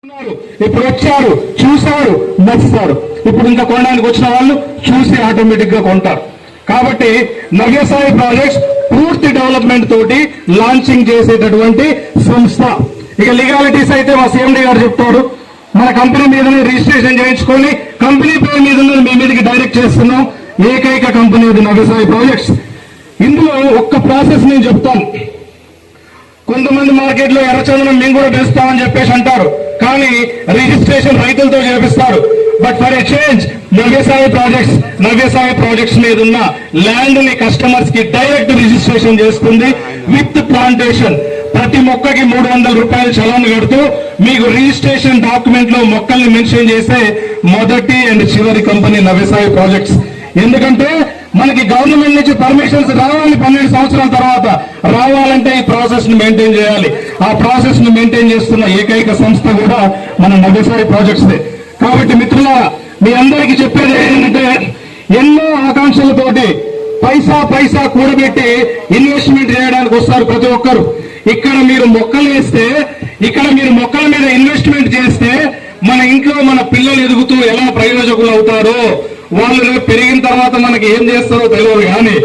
ఇప్పుడు వచ్చారు, చూశారు, నచ్చుతారు. ఇప్పుడు ఇంకా కొనడానికి వచ్చిన వాళ్ళు చూసి ఆటోమేటిక్ గా కొంటారు. కాబట్టి నవ్యసాయి ప్రాజెక్ట్స్ పూర్తి డెవలప్మెంట్ తోటి లాంచింగ్ చేసేటటువంటి సంస్థ. ఇక లీగాలిటీస్ అయితే మా సిఎండి గారు చెప్తారు. మన కంపెనీ మీదనే రిజిస్ట్రేషన్ చేయించుకొని కంపెనీ పేరు మీద మీ మీదకి డైరెక్ట్ చేస్తున్నాం. ఏకైక కంపెనీ అది నవ్యసాయి ప్రాజెక్ట్స్. ఇందులో ఒక్క ప్రాసెస్ నేను చెప్తాను. కొంతమంది మార్కెట్ లో ఎర్రచందనం మేము కూడా పెంచుతామని చెప్పేసి అంటారు, కానీ రిజిస్ట్రేషన్ రైతులతో చేపిస్తారు. But for a change Navyasai projects మీద ఉన్న ల్యాండ్ ని కస్టమర్స్ కి డైరెక్ట్ రిజిస్ట్రేషన్ చేస్తుంది విత్ ప్లాంటేషన్. ప్రతి మొక్కకి 300 రూపాయలు చలాన్ కడుతూ మీకు రిజిస్ట్రేషన్ డాక్యుమెంట్ లో మొక్కల్ని మెన్షన్ చేసే మొదటి అండ్ చివరి కంపెనీ నవ్యసాయి ప్రాజెక్ట్స్. ఎందుకంటే మనకి గవర్నమెంట్ నుంచి పర్మిషన్స్ రావాలి 12 సంవత్సరాల తర్వాత. రావాలంటే ఈ ప్రాసెస్ ని మెయింటైన్ చేయాలి. ఆ ప్రాసెస్ ని మెయింటైన్ చేస్తున్న ఏకైక సంస్థ కూడా మన నవ్యసాయి ప్రాజెక్ట్స్. కాబట్టి మిత్రులారా, మీ అందరికీ చెప్పేది ఏంటంటే, ఎన్నో ఆకాంక్షలతోటి పైసా కూడబెట్టి ఇన్వెస్ట్మెంట్ చేయడానికి వస్తారు ప్రతి ఒక్కరు. ఇక్కడ మీరు మొక్కలు వేస్తే, ఇక్కడ మీరు మొక్కల మీద ఇన్వెస్ట్మెంట్ చేస్తే మన ఇంట్లో మన పిల్లలు ఎదుగుతూ ఎలా ప్రయోజకులు అవుతారో, వాళ్ళు పెరిగిన తర్వాత మనకి ఏం చేస్తారో తెలియదు. కానీ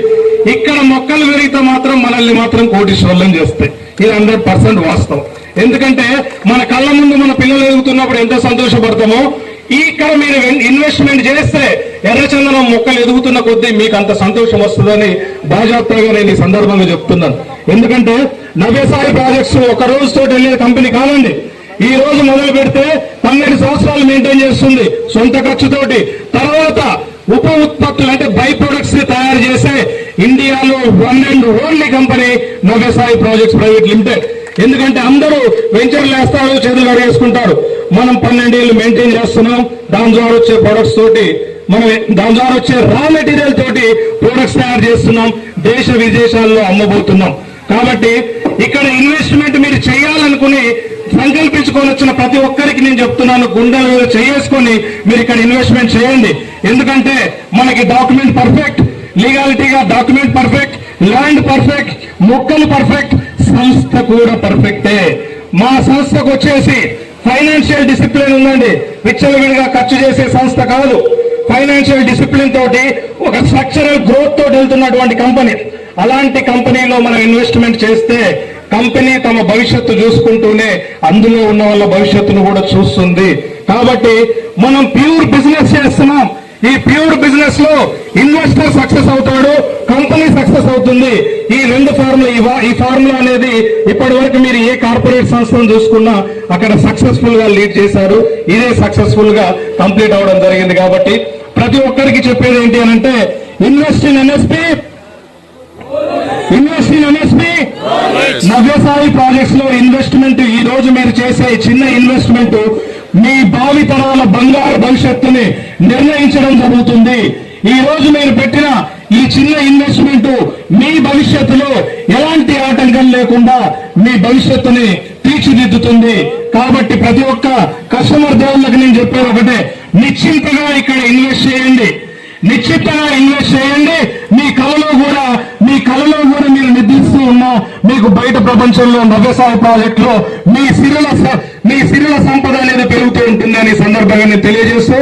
ఇక్కడ మొక్కలు పెరిగితే మాత్రం మనల్ని మాత్రం కోటీశ్వర్లం చేస్తాయి. ఇది 100% వాస్తవం. ఎందుకంటే మన కళ్ళ ముందు మన పిల్లలు ఎదుగుతున్నప్పుడు ఎంత సంతోషపడతామో, ఇక్కడ మీరు ఇన్వెస్ట్మెంట్ చేస్తే ఎర్రచందనం మొక్కలు ఎదుగుతున్న కొద్దీ మీకు అంత సంతోషం వస్తుందని బాజాప్తాగా నేను ఈ సందర్భంగా చెప్తున్నాను. ఎందుకంటే నవ్యసాయి ప్రాజెక్ట్స్ ఒక రోజుతో వెళ్ళే కంపెనీ కాదండి. ఈ రోజు మొదలు పెడితే 12 సంవత్సరాలు మెయింటైన్ చేస్తుంది సొంత ఖర్చుతోటి. తర్వాత ఉప ఉత్పత్తులు అంటే బై ప్రొడక్ట్స్ ని తయారు చేసే ఇండియాలో one and only company Navyasai projects private limited. ఎందుకంటే అందరూ వెంచర్లు వేస్తారు, చేతులు అడిగేసుకుంటారు. మనం 12 ఏళ్ళు మెయింటైన్ చేస్తున్నాం. దాని ద్వారా వచ్చే ప్రొడక్ట్స్ తోటి దాని ద్వారా వచ్చే రా మెటీరియల్ తోటి ప్రొడక్ట్స్ తయారు చేస్తున్నాం. దేశ విదేశాల్లో అమ్మబోతున్నాం. కాబట్టి ఇక్కడ ఇన్వెస్ట్మెంట్ మీరు చేయాలనుకుని సంకల్పించుకొని వచ్చిన ప్రతి ఒక్కరికి నేను చెప్తున్నాను, గుండెల మీద చేసుకొని మీరు ఇక్కడ ఇన్వెస్ట్మెంట్ చేయండి. ఎందుకంటే మనకి డాక్యుమెంట్ పర్ఫెక్ట్, లీగాలిటీగా డాక్యుమెంట్ పర్ఫెక్ట్, ల్యాండ్ పర్ఫెక్ట్, మొక్కలు పర్ఫెక్ట్, సంస్థ కూడా పర్ఫెక్టే. మా సంస్థకు వచ్చేసి ఫైనాన్షియల్ డిసిప్లిన్ ఉందండి. విచ్చలవిడిగా ఖర్చు చేసే సంస్థ కాదు. ఫైనాన్షియల్ డిసిప్లిన్ తోటి ఒక స్ట్రక్చరల్ గ్రోత్ తోటి వెళ్తున్నటువంటి కంపెనీ. అలాంటి కంపెనీలో మనం ఇన్వెస్ట్మెంట్ చేస్తే కంపెనీ తమ భవిష్యత్తు చూసుకుంటూనే అందులో ఉన్న వాళ్ళ భవిష్యత్తును కూడా చూస్తుంది. కాబట్టి మనం ప్యూర్ బిజినెస్ చేస్తున్నాం. ఈ ప్యూర్ బిజినెస్ లో ఇన్వెస్టర్ సక్సెస్ అవుతాడు, కంపెనీ సక్సెస్ అవుతుంది. ఈ రెండు ఫార్ములా, ఈ ఫార్ములా అనేది ఇప్పటి వరకు మీరు ఏ కార్పొరేట్ సంస్థను చూసుకున్నా అక్కడ సక్సెస్ఫుల్ గా లీడ్ చేశారు. ఇదే సక్సెస్ఫుల్ గా కంప్లీట్ అవడం జరిగింది. కాబట్టి ప్రతి ఒక్కరికి చెప్పేది ఏంటి అనంటే, invest in NSP. Navyasai projects లో ఇన్వెస్ట్మెంట్, ఈ రోజు మీరు చేసే చిన్న ఇన్వెస్ట్మెంట్ మీ భావి తరాల బంగారు భవిష్యత్తుని నిర్ణయించడం జరుగుతుంది. ఈ రోజు మీరు పెట్టిన ఈ చిన్న ఇన్వెస్ట్మెంట్ మీ భవిష్యత్తులో ఎలాంటి ఆటంకం లేకుండా మీ భవిష్యత్తుని తీర్చిదిద్దుతుంది. కాబట్టి ప్రతి ఒక్క కస్టమర్ దేవుళ్ళకి నేను చెప్పేది ఒకటే, నిశ్చింతగా ఇక్కడ ఇన్వెస్ట్ చేయండి. నిశ్చితంగా ఇన్వెస్ట్ చేయండి. మీ కళలో కూడా మీరు నిద్రిస్తూ ఉన్నా మీకు బయట ప్రపంచంలో నవ్యసాయి ప్రాజెక్ట్ లో మీ సిరుల సంపద అనేది పెరుగుతూ ఉంటుంది అని సందర్భంగా నేను తెలియజేస్తూ,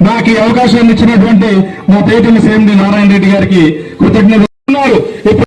నాకు ఈ అవకాశాన్ని ఇచ్చినటువంటి మా పేటిఎం సిఎండి నారాయణ రెడ్డి గారికి కృతజ్ఞతలు. ఇప్పుడు